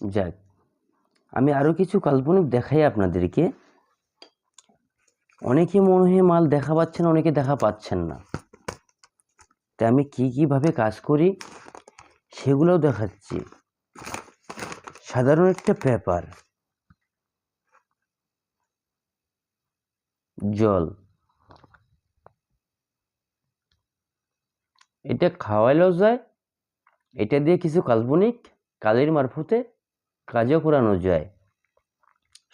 যাক, আমি আরও কিছু কাল্পনিক দেখাই আপনাদেরকে। অনেকে মনে হয় মাল দেখা পাচ্ছেন, অনেকে দেখা পাচ্ছেন না। তাই আমি কীভাবে কাজ করি সেগুলোও দেখাচ্ছি। সাধারণ একটা পেপার, জল, এটা খাওয়াইলেও যায়, এটা দিয়ে কিছু কাল্পনিক কাজের মারফতে কাজও করানো যায়।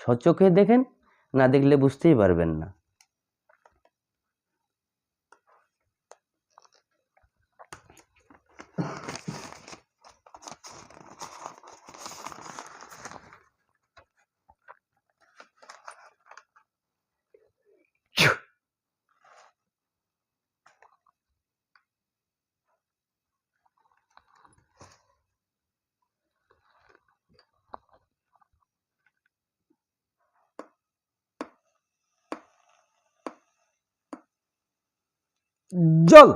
সচক্ষে দেখেন, না দেখলে বুঝতেই পারবেন না। জল।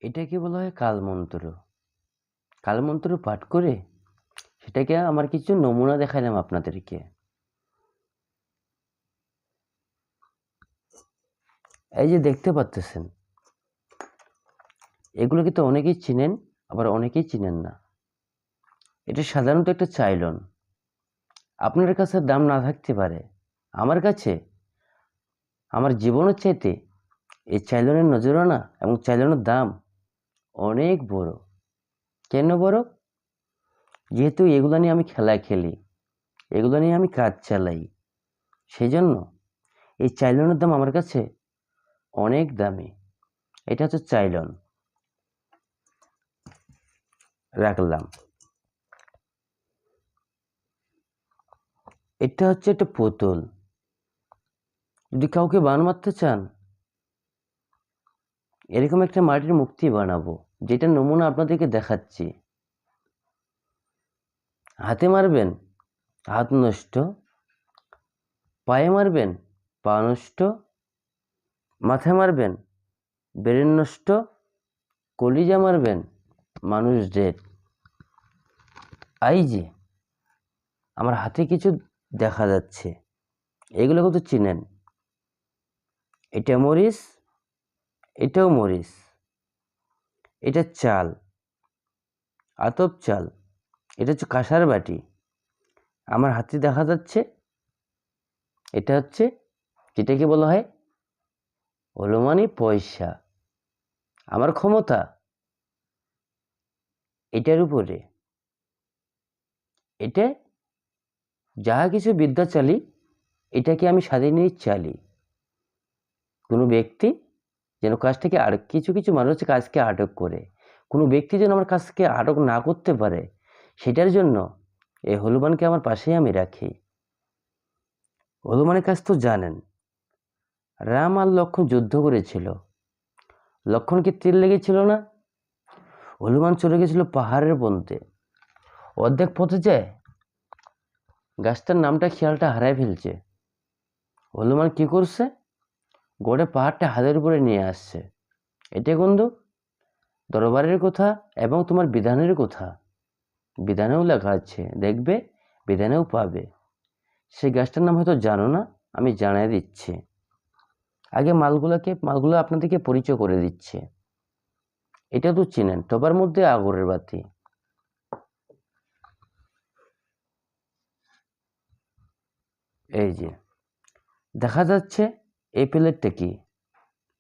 এটাকে বলা হয় কালমন্ত্র। কালমন্ত্র পাঠ করে সেটাকে আমার কিছু নমুনা দেখালাম আপনাদেরকে। এই যে দেখতে পাচ্ছেন, এগুলো কিন্তু অনেকেই চিনেন, আবার অনেকেই চিনেন না। এটা সাধারণত একটা চাইলন। আপনার কাছে দাম না থাকতে পারে, আমার কাছে আমার জীবনের চাইতে এই চাইলনের নজরানা এবং চাইলনের দাম অনেক বড়। কেন বড়? যেহেতু এগুলো নিয়ে আমি খেলা খেলি, এগুলো নিয়ে আমি কাজ চালাই, সেই জন্য এই চাইলনের দাম আমার কাছে অনেক দামি। এটা হচ্ছে চাইলন, রাখলাম। এটা হচ্ছে একটা পুতুল। যদি কাউকে বান মারতে চান, এরকম একটা মাটির মূর্তি বানাবো, যেটা নমুনা আপনাদেরকে দেখাচ্ছি। হাতে মারবেন, হাত নষ্ট। পায়ে মারবেন, পা নষ্ট। মাথায় মারবেন, ব্রেন নষ্ট। কলিজা মারবেন, মানুষ ডেড। এই যে আমার হাতে কিছু দেখা যাচ্ছে, এগুলো কিন্তু চিনেন। এটা মরিচ, এটাও মরিচ। এটা চাল, আতপ চাল। এটা হচ্ছে কাঁসার বাটি। আমার হাতে দেখা যাচ্ছে, এটা হচ্ছে যেটাকে বলা হয় হলুমানি পয়সা। আমার ক্ষমতা এটার উপরে। এটা যাহা কিছু বিদ্যা চালি, এটাকে আমি স্বাধীনই চালি। কোনো ব্যক্তি যেন কাজ থেকে আর কিছু মানুষ কাজকে আটক করে, কোনো ব্যক্তি যেন আমার কাজকে আটক না করতে পারে, সেটার জন্য এই হনুমানকে আমার পাশেই আমি রাখি। হনুমানের কাজ তো জানেন, রাম আর লক্ষ্মণ যুদ্ধ করেছিল, লক্ষ্মণকে তীর লেগেছিল না? হনুমান চলে গেছিল পাহাড়ের পন্থে, অর্ধেক পথে যায় গাছটার নামটা খেয়ালটা হারায় ফেলছে। হনুমান কি করছে? গোটা পাহাড়টা হাতের উপরে নিয়ে আসছে। এটা কিন্তু দরবারের কথা এবং তোমার বিধানের কথা। বিধানেও লেখা আছে, দেখবে বিধানেও পাবে। সেই গাছটার নাম হয়তো জানো না, আমি জানিয়ে দিচ্ছি। আগে মালগুলো আপনাদেরকে পরিচয় করে দিচ্ছে। এটা তো চিনেন, টবার মধ্যে আগরের বাতি। এই যে দেখা যাচ্ছে, এই প্লেটটা কি?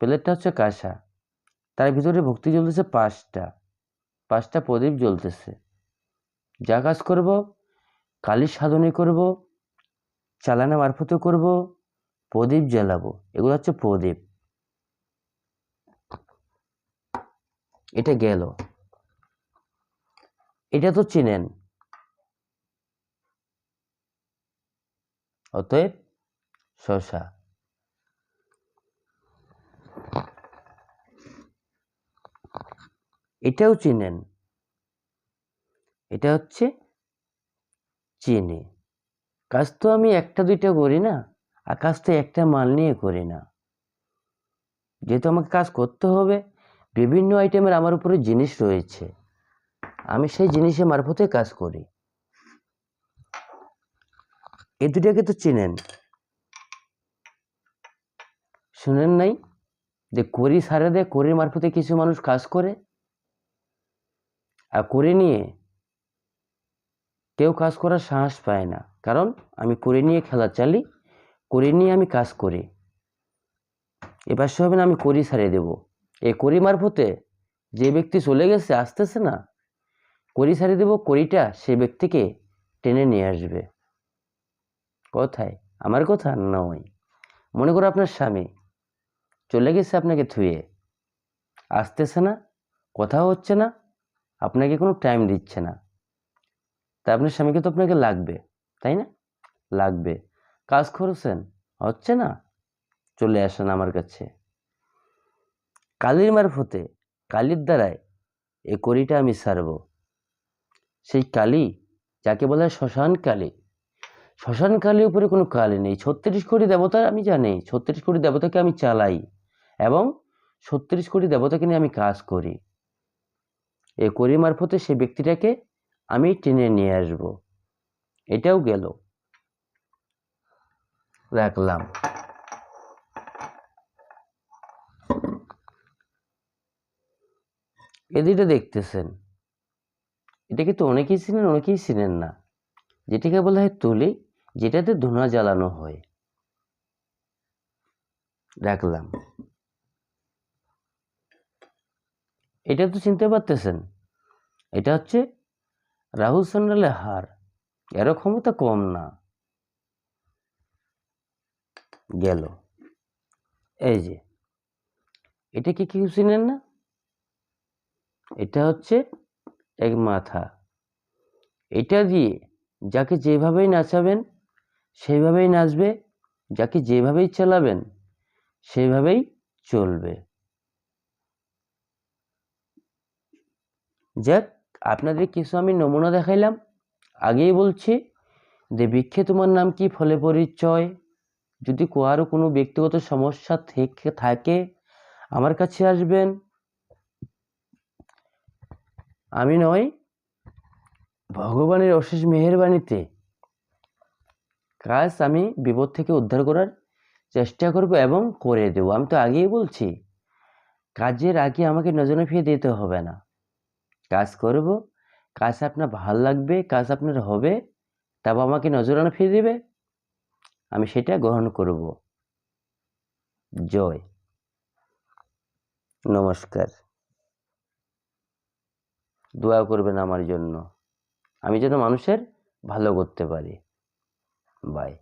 প্লেটটা হচ্ছে কাঁসা। তার ভিতরে ভক্তি জ্বলতেছে পাঁচটা প্রদীপ জ্বলতেছে। যা কাজ করব, কালীর সাধনে করব, চালানা মারফতে করব, প্রদীপ জ্বালাবো। এগুলো হচ্ছে প্রদীপ। এটা গেল। এটা তো চিনেন। অতএব শশা। এটাও চিনেন, এটা হচ্ছে চিনি। কাজ তো আমি একটা দুইটা করি না, আর কাজ তো একটা মাল নিয়ে করি না। যেহেতু আমাকে কাজ করতে হবে, বিভিন্ন আইটেমের আমার উপরে জিনিস রয়েছে, আমি সেই জিনিসের মারফতে কাজ করি। এই দুটাকে তো চিনেন, শুনেন নাই যে করি সারে দেয়, করির মারফতে কিছু মানুষ কাজ করে, আর করে নিয়ে কেউ কাজ করার সাহস পায় না, কারণ আমি করে নিয়ে খেলা চালি, করে নিয়ে আমি কাজ করি। এবার সে হবে না আমি করি ছাড়িয়ে দেব, এই করি মারফতে যে ব্যক্তি চলে গেছে আসতেছে না, করি ছাড়িয়ে দেব, করিটা সে ব্যক্তিকে টেনে নিয়ে আসবে। কোথায়? আমার কথা নয়। মনে করো আপনার স্বামী চলে গেছে আপনাকে থুয়ে, আসতেছে না, কথাও হচ্ছে না, আপনাকে কোনো টাইম দিচ্ছে না, তা আপনার স্বামীকে তো আপনাকে লাগবে, তাই না? লাগবে। কাজ করছেন, হচ্ছে না, চলে আসেন আমার কাছে। কালির মারফতে, কালির দ্বারায় এই কড়িটা আমি সারব। সেই কালি যাকে বলা হয় শ্মশান কালী। শ্মশান কালীর উপরে কোনো কালি নেই। 36 কোটি দেবতা আমি জানি, 36 কোটি দেবতাকে আমি চালাই এবং 36 কোটি দেবতাকে নিয়ে আমি কাজ করি। এই করি মারফতে সেই ব্যক্তিটাকে আমি টেনে নিয়ে আসব। এটাও গেল, রাখলাম। এদিকে দেখতেছেন, এটা কিন্তু অনেকেই চিনেন, অনেকেই চিনেন না। যেটাকে বলা হয় তুলি, যেটাতে ধোঁয়া জ্বালানো হয়। রাখলাম। এটা তো চিনতে পারতেছেন, এটা হচ্ছে রাহুল স্যান্ডেলের হার, এরও ক্ষমতা কম না। গেল। এই যে এটা কি কেউ চিনেন না? এটা হচ্ছে এক মাথা। এটা দিয়ে যাকে যেভাবেই নাচাবেন সেইভাবেই নাচবে, যাকে যেভাবেই চালাবেন সেইভাবেই চলবে। যাক, আপনাদের কিছু আমি নমুনা দেখাইলাম। আগেই বলছি যে বৃক্ষে তোমার নাম কি, ফলে পরিচয়। যদি কারো কোনো ব্যক্তিগত সমস্যা থেকে থাকে আমার কাছে আসবেন। আমি নয়, ভগবানের অশেষ মেহেরবানিতে কাজ আমি বিপদ থেকে উদ্ধার করার চেষ্টা করব এবং করে দেব। আমি তো আগেই বলছি, কাজের আগে আমাকে নজরে ফিরে দিতে হবে না। কাজ করব, কাজ আপনার ভাল লাগবে, কাজ আপনার হবে, তারপর আমাকে নজরানা ফিরে দিবে, আমি সেটা গ্রহণ করব। জয়। নমস্কার। দোয়া করবেন আমার জন্য, আমি যেন মানুষের ভালো করতে পারি। বাই।